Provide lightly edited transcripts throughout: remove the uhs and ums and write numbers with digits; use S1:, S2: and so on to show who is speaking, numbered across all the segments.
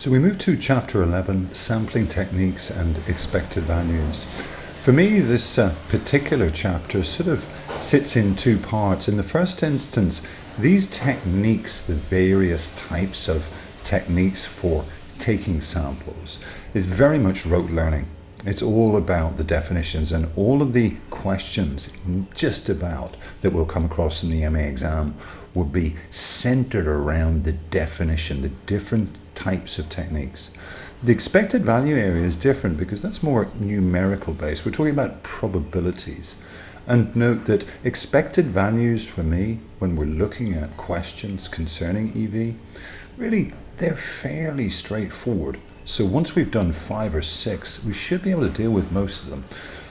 S1: So we move to chapter 11, sampling techniques and expected values. For me, this particular chapter sort of sits in two parts. In the first instance, these techniques, the various types of techniques for taking samples, is very much rote learning. It's all about the definitions, and all of the questions just about that we'll come across in the MA exam will be centered around the definition, the different types of techniques. The expected value area is different because that's more numerical based. We're talking about probabilities. And note that expected values for me, when we're looking at questions concerning EV, really they're fairly straightforward. So once we've done 5 or 6, we should be able to deal with most of them.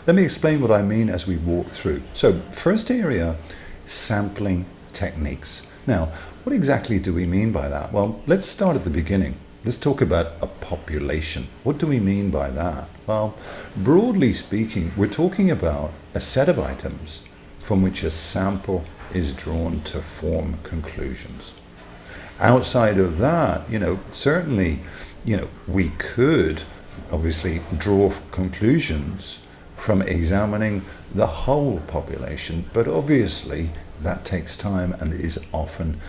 S1: Let me explain what I mean as we walk through. So first area, sampling techniques. Now, what exactly do we mean by that? Well, let's start at the beginning. Let's talk about a population. What do we mean by that? Well, broadly speaking, we're talking about a set of items from which a sample is drawn to form conclusions. Outside of that, certainly, we could obviously draw conclusions from examining the whole population, but obviously that takes time and is often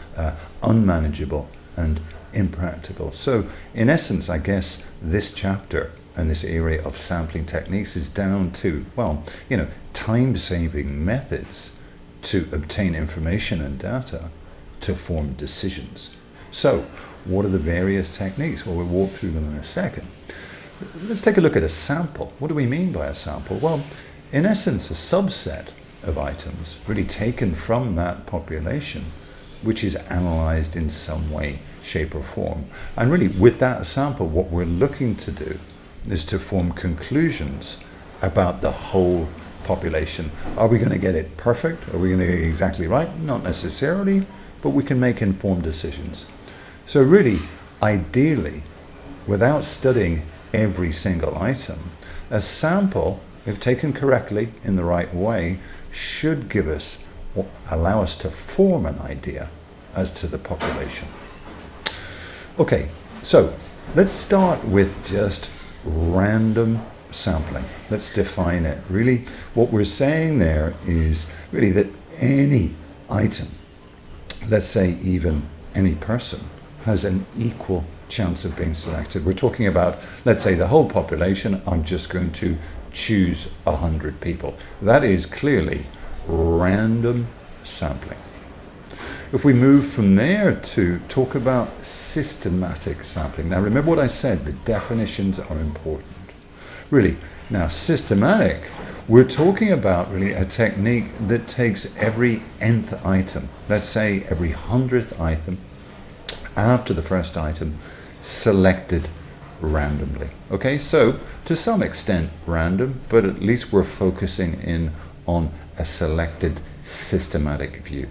S1: unmanageable and impractical. So in essence, I guess this chapter and this area of sampling techniques is down to, time-saving methods to obtain information and data to form decisions. So what are the various techniques? Well, we'll walk through them in a second. Let's take a look at a sample. What do we mean by a sample? Well, in essence, a subset of items really taken from that population, which is analyzed in some way, shape or form. And really with that sample, what we're looking to do is to form conclusions about the whole population. Are we going to get it perfect? Are we going to get it exactly right? Not necessarily, but we can make informed decisions. So really, ideally, without studying every single item, a sample, if taken correctly in the right way, should give us or allow us to form an idea as to the population. Okay, so let's start with just random sampling. Let's define it. Really, what we're saying there is really that any item, let's say even any person, has an equal chance of being selected. We're talking about, let's say, the whole population. I'm just going to choose 100 people. That is clearly random sampling. If we move from there to talk about systematic sampling. Now remember what I said, the definitions are important. Really, now systematic, we're talking about really a technique that takes every nth item, let's say every 100th item, after the first item, selected randomly. Okay, so to some extent random, but at least we're focusing in on a selected systematic view.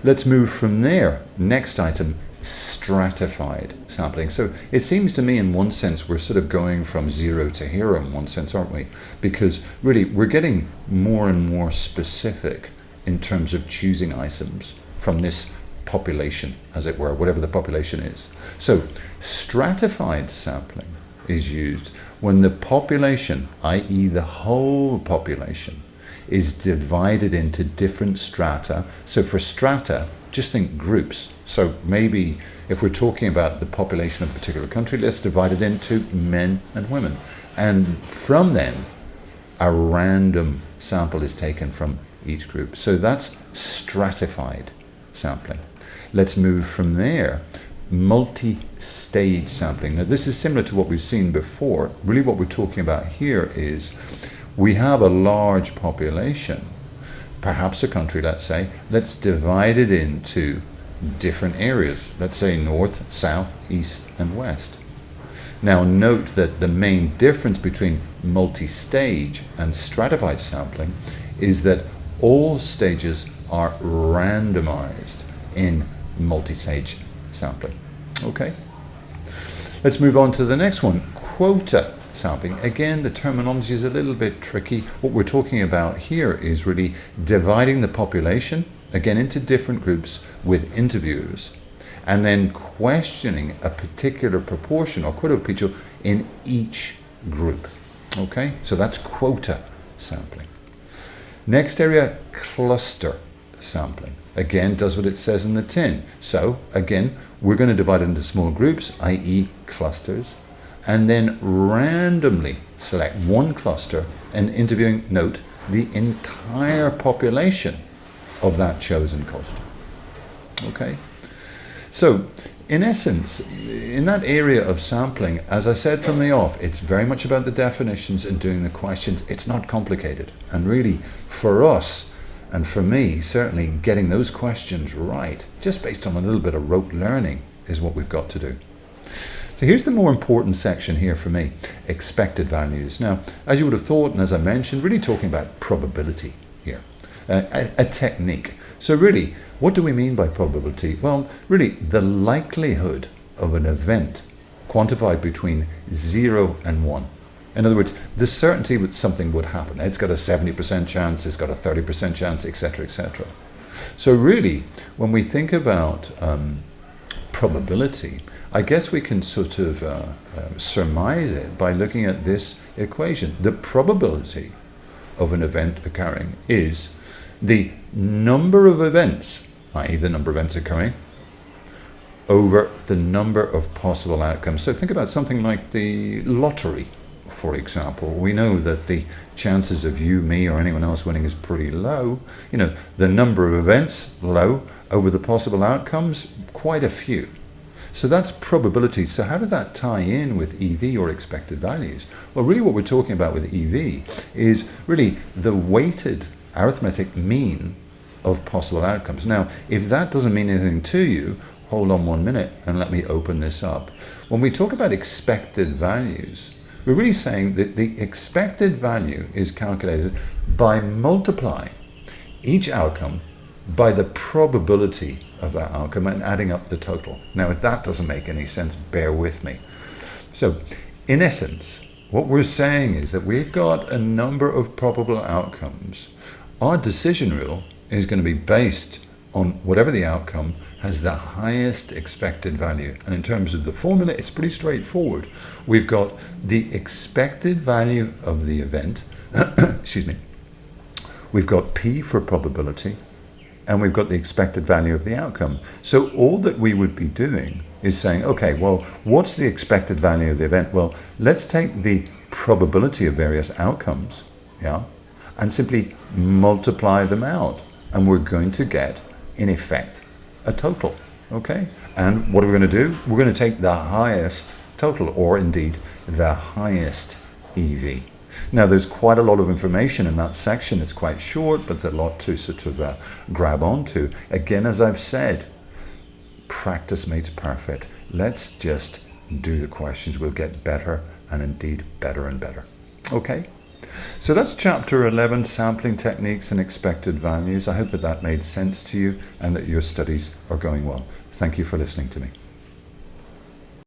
S1: Let's move from there. Next item, stratified sampling. So it seems to me in one sense we're sort of going from zero to hero in one sense, aren't we? Because really we're getting more and more specific in terms of choosing items from this population, as it were, whatever the population is. So stratified sampling is used when the population, i.e. the whole population, is divided into different strata. So for strata, just think groups. So maybe if we're talking about the population of a particular country, let's divide it into men and women. And from them, a random sample is taken from each group. So that's stratified sampling. Let's move from there. Multi-stage sampling. Now this is similar to what we've seen before. Really what we're talking about here is we have a large population, perhaps a country, let's say. Let's divide it into different areas. Let's say north, south, east, and west. Now note that the main difference between multi-stage and stratified sampling is that all stages are randomized in multi-stage sampling. Okay, let's move on to the next one, quota sampling. Again, the terminology is a little bit tricky. What we're talking about here is really dividing the population, again, into different groups with interviewers, and then questioning a particular proportion or quota of people in each group. Okay, so that's quota sampling. Next area, cluster sampling. Again, does what it says in the tin. So again, we're going to divide it into small groups, i.e. clusters, and then randomly select one cluster and interviewing, note, the entire population of that chosen cluster. Okay? So, in essence, in that area of sampling, as I said from the off, it's very much about the definitions and doing the questions. It's not complicated. And really, for us, and for me, certainly getting those questions right, just based on a little bit of rote learning, is what we've got to do. So here's the more important section here for me, expected values. Now, as you would have thought, and as I mentioned, really talking about probability here, a technique. So really, what do we mean by probability? Well, really, the likelihood of an event quantified between 0 and 1. In other words, the certainty that something would happen. It's got a 70% chance, it's got a 30% chance, etc., etc. So really, when we think about probability, I guess we can sort of surmise it by looking at this equation. The probability of an event occurring is the number of events, i.e. the number of events occurring, over the number of possible outcomes. So think about something like the lottery, for example. We know that the chances of you, me, or anyone else winning is pretty low. You know, the number of events, low. Over the possible outcomes, quite a few. So that's probability. So how does that tie in with EV or expected values? Well, really what we're talking about with EV is really the weighted arithmetic mean of possible outcomes. Now, if that doesn't mean anything to you, hold on 1 minute and let me open this up. When we talk about expected values, we're really saying that the expected value is calculated by multiplying each outcome by the probability of that outcome and adding up the total. Now, if that doesn't make any sense, bear with me. So, in essence, what we're saying is that we've got a number of probable outcomes. Our decision rule is going to be based on whatever the outcome has the highest expected value. And in terms of the formula, it's pretty straightforward. We've got the expected value of the event, excuse me, we've got P for probability, and we've got the expected value of the outcome. So all that we would be doing is saying, okay, well, what's the expected value of the event? Well, let's take the probability of various outcomes, yeah, and simply multiply them out. And we're going to get, in effect, a total, okay? And what are we going to do? We're going to take the highest total, or indeed the highest EV. Now, there's quite a lot of information in that section. It's quite short, but there's a lot to sort of grab onto. Again, as I've said, practice makes perfect. Let's just do the questions. We'll get better, and indeed better and better. Okay? So that's chapter 11, sampling techniques and expected values. I hope that that made sense to you and that your studies are going well. Thank you for listening to me.